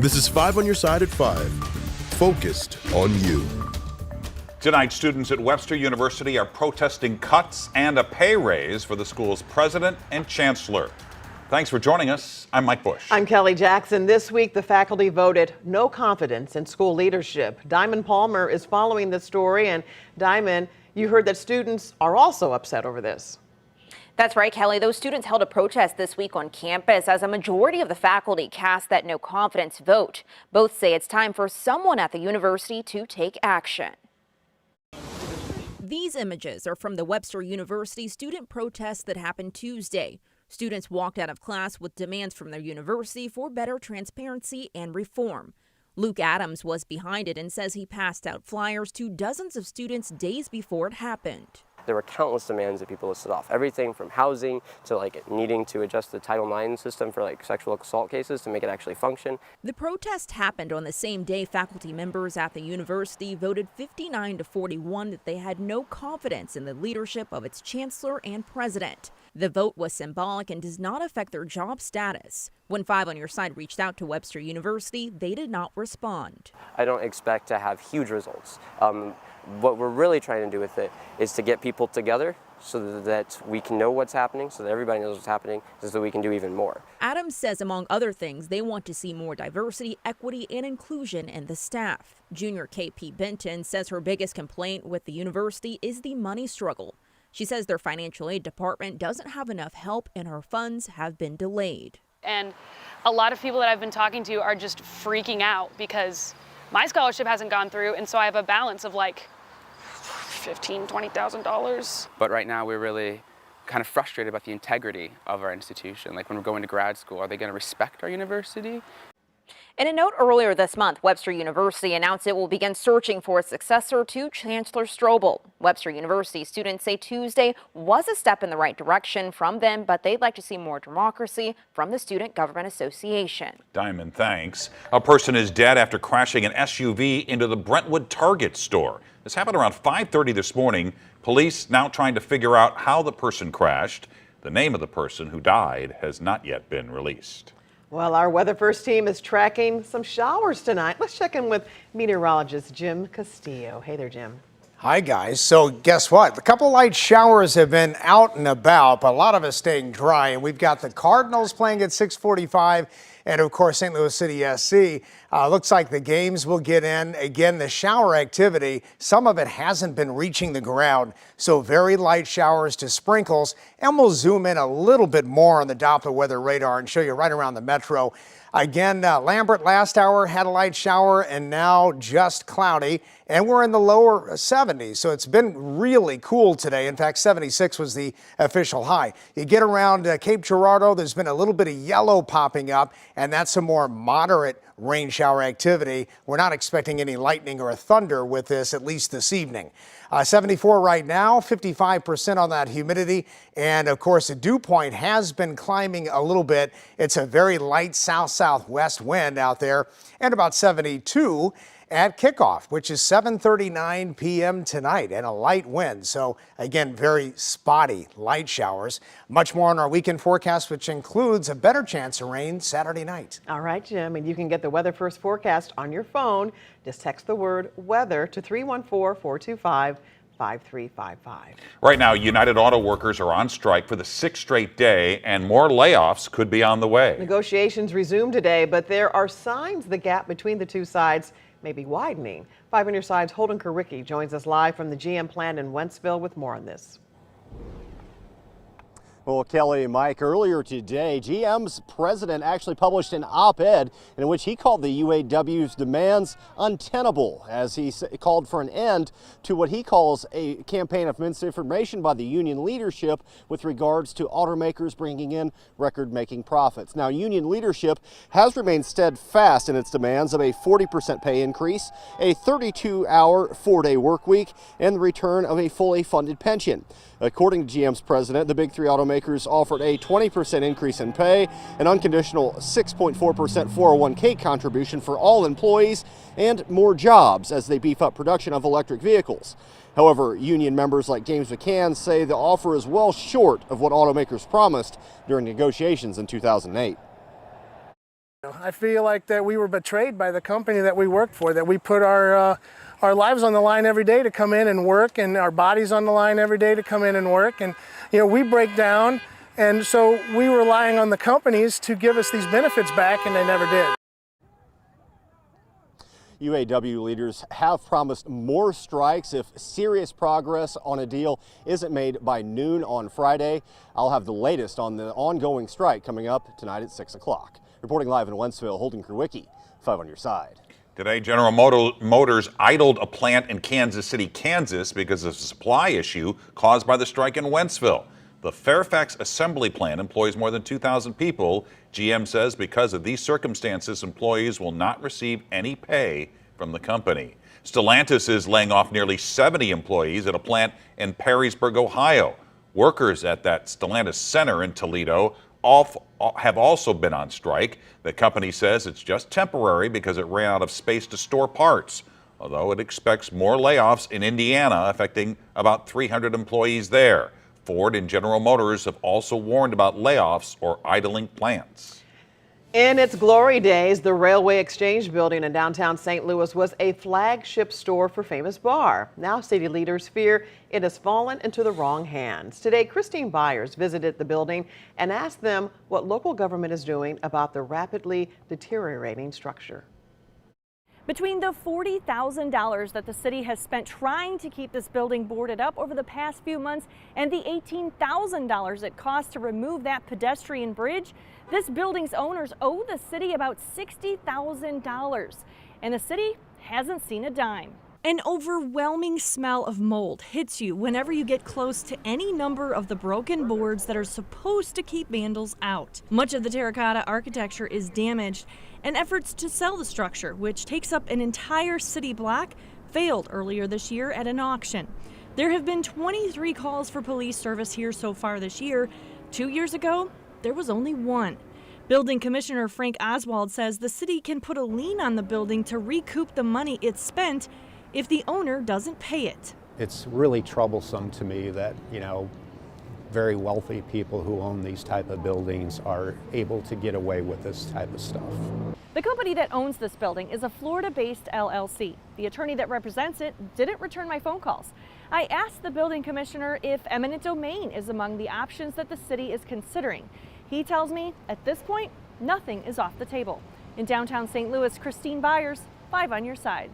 This is 5 on your side at 5. Focused on you. Tonight, students at Webster University are protesting cuts and a pay raise for the school's president and chancellor. Thanks for joining us. I'm Mike Bush. I'm Kelly Jackson. This week, the faculty voted no confidence in school leadership. Diamond Palmer is following the story. And Diamond, you heard that students are also upset over this. That's right, Kelly. Those students held a protest this week on campus as a majority of the faculty cast that no confidence vote. Both say it's time for someone at the university to take action. These images are from the Webster University student protest that happened Tuesday. Students walked out of class with demands from their university for better transparency and reform. Luke Adams was behind it and says he passed out flyers to dozens of students days before it happened. There were countless demands that people listed off, everything from housing to needing to adjust the Title IX system for sexual assault cases to make it actually function. The protest happened on the same day faculty members at the university voted 59-41 that they had no confidence in the leadership of its chancellor and president. The vote was symbolic and does not affect their job status. When 5 on Your Side reached out to Webster University, they did not respond. I don't expect to have huge results. What we're really trying to do with it is to get people together so that we can know what's happening, so that everybody knows what's happening, so that we can do even more. Adams says, among other things, they want to see more diversity, equity, and inclusion in the staff. Junior KP Benton says her biggest complaint with the university is the money struggle. She says their financial aid department doesn't have enough help and her funds have been delayed. And a lot of people that I've been talking to are just freaking out because my scholarship hasn't gone through, and so I have a balance of $15,000, $20,000. But right now we're really kind of frustrated about the integrity of our institution. When we're going to grad school, are they going to respect our university? In a note earlier this month, Webster University announced it will begin searching for a successor to Chancellor Strobel. Webster University students say Tuesday was a step in the right direction from them, but they'd like to see more democracy from the Student Government Association. Diamond, thanks. A person is dead after crashing an SUV into the Brentwood Target store. This happened around 5:30 this morning. Police now trying to figure out how the person crashed. The name of the person who died has not yet been released. Well, our Weather First team is tracking some showers tonight. Let's check in with meteorologist Jim Castillo. Hey there, Jim. Hi, guys. So guess what? A couple light showers have been out and about, but a lot of us staying dry. And we've got the Cardinals playing at 6:45. And, of course, St. Louis City SC. Looks like the games will get in. Again, the shower activity, some of it hasn't been reaching the ground. So very light showers to sprinkles. And we'll zoom in a little bit more on the Doppler weather radar and show you right around the metro. Again, Lambert last hour had a light shower and now just cloudy. And we're in the lower 70s, so it's been really cool today. In fact, 76 was the official high. You get around Cape Girardeau, there's been a little bit of yellow popping up, and that's some more moderate rain shower activity. We're not expecting any lightning or thunder with this, at least this evening. 74 right now, 55% on that humidity. And of course, the dew point has been climbing a little bit. It's a very light south-southwest wind out there, and about 72 at kickoff, which is 7:39 p.m. tonight, and a light wind. So again, very spotty light showers. Much more on our weekend forecast, which includes a better chance of rain Saturday night. All right, Jim, and you can get the Weather First forecast on your phone. Just text the word weather to 314-425-5355. Right now, United Auto Workers are on strike for the 6th straight day, and more layoffs could be on the way. Negotiations resume today, but there are signs the gap between the two sides may be widening. 5 on Your Side's Holden Karicki joins us live from the GM plant in Wentzville with more on this. Well, Kelly and Mike, earlier today, GM's president actually published an op-ed in which he called the UAW's demands untenable, as he called for an end to what he calls a campaign of misinformation by the union leadership with regards to automakers bringing in record-making profits. Now, union leadership has remained steadfast in its demands of a 40% pay increase, a 32-hour, 4-day work week, and the return of a fully funded pension. According to GM's president, the big three automakers offered a 20% increase in pay, an unconditional 6.4% 401k contribution for all employees, and more jobs as they beef up production of electric vehicles. However, union members like James McCann say the offer is well short of what automakers promised during negotiations in 2008. I feel like that we were betrayed by the company that we worked for, that we put our lives on the line every day to come in and work, and our bodies on the line every day to come in and work. And, we break down, and so we were relying on the companies to give us these benefits back, and they never did. UAW leaders have promised more strikes if serious progress on a deal isn't made by noon on Friday. I'll have the latest on the ongoing strike coming up tonight at 6 o'clock. Reporting live in Wentzville, Holden Kruwicki, 5 on your side. Today, General Motors idled a plant in Kansas City, Kansas because of a supply issue caused by the strike in Wentzville. The Fairfax assembly plant employs more than 2,000 people. GM says because of these circumstances, employees will not receive any pay from the company. Stellantis is laying off nearly 70 employees at a plant in Perrysburg, Ohio. Workers at that Stellantis center in Toledo have also been on strike. The company says it's just temporary because it ran out of space to store parts, although it expects more layoffs in Indiana, affecting about 300 employees there. Ford and General Motors have also warned about layoffs or idling plants. In its glory days, the Railway Exchange building in downtown St. Louis was a flagship store for Famous Bar. Now city leaders fear it has fallen into the wrong hands. Today, Christine Byers visited the building and asked them what local government is doing about the rapidly deteriorating structure. Between the $40,000 that the city has spent trying to keep this building boarded up over the past few months and the $18,000 it cost to remove that pedestrian bridge, this building's owners owe the city about $60,000, and the city hasn't seen a dime. An overwhelming smell of mold hits you whenever you get close to any number of the broken boards that are supposed to keep vandals out. Much of the terracotta architecture is damaged, and efforts to sell the structure, which takes up an entire city block, failed earlier this year at an auction. There have been 23 calls for police service here so far this year. 2 years ago, there was only one. Building Commissioner Frank Oswald says the city can put a lien on the building to recoup the money it's spent if the owner doesn't pay it. It's really troublesome to me that, very wealthy people who own these type of buildings are able to get away with this type of stuff. The company that owns this building is a Florida-based LLC. The attorney that represents it didn't return my phone calls. I asked the building commissioner if eminent domain is among the options that the city is considering. He tells me at this point, nothing is off the table. In downtown St. Louis, Christine Byers, 5 on your side.